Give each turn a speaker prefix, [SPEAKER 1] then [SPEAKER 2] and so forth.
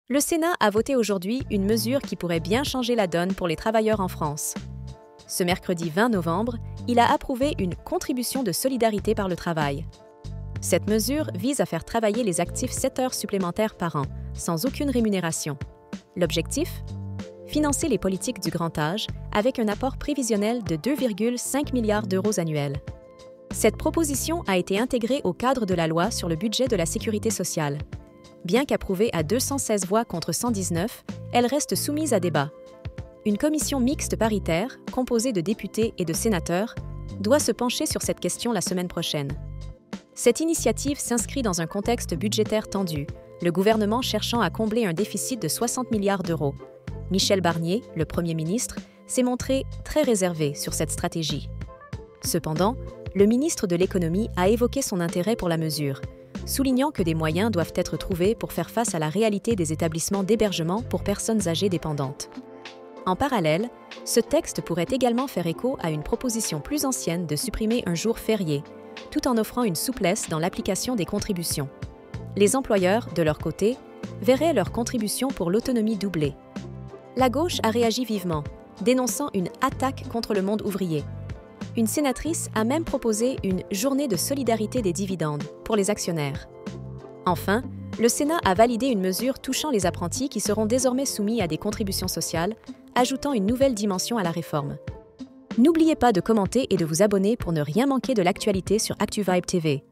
[SPEAKER 1] Le Sénat a voté aujourd'hui une mesure qui pourrait bien changer la donne pour les travailleurs en France. Ce mercredi 20 novembre, il a approuvé une contribution de solidarité par le travail. Cette mesure vise à faire travailler les actifs 7 heures supplémentaires par an, sans aucune rémunération. L'objectif ? Financer les politiques du grand âge avec un apport prévisionnel de 2,5 milliards d'euros annuels. Cette proposition a été intégrée au cadre de la loi sur le budget de la sécurité sociale. Bien qu'approuvée à 216 voix contre 119, elle reste soumise à débat. Une commission mixte paritaire, composée de députés et de sénateurs, doit se pencher sur cette question la semaine prochaine. Cette initiative s'inscrit dans un contexte budgétaire tendu, le gouvernement cherchant à combler un déficit de 60 milliards d'euros. Michel Barnier, le Premier ministre, s'est montré très réservé sur cette stratégie. Cependant, le ministre de l'Économie a évoqué son intérêt pour la mesure, soulignant que des moyens doivent être trouvés pour faire face à la réalité des établissements d'hébergement pour personnes âgées dépendantes. En parallèle, ce texte pourrait également faire écho à une proposition plus ancienne de supprimer un jour férié, tout en offrant une souplesse dans l'application des contributions. Les employeurs, de leur côté, verraient leur contribution pour l'autonomie doublée. La gauche a réagi vivement, dénonçant une attaque contre le monde ouvrier. Une sénatrice a même proposé une journée de solidarité des dividendes pour les actionnaires. Enfin, le Sénat a validé une mesure touchant les apprentis qui seront désormais soumis à des contributions sociales, ajoutant une nouvelle dimension à la réforme. N'oubliez pas de commenter et de vous abonner pour ne rien manquer de l'actualité sur ActuVibe TV.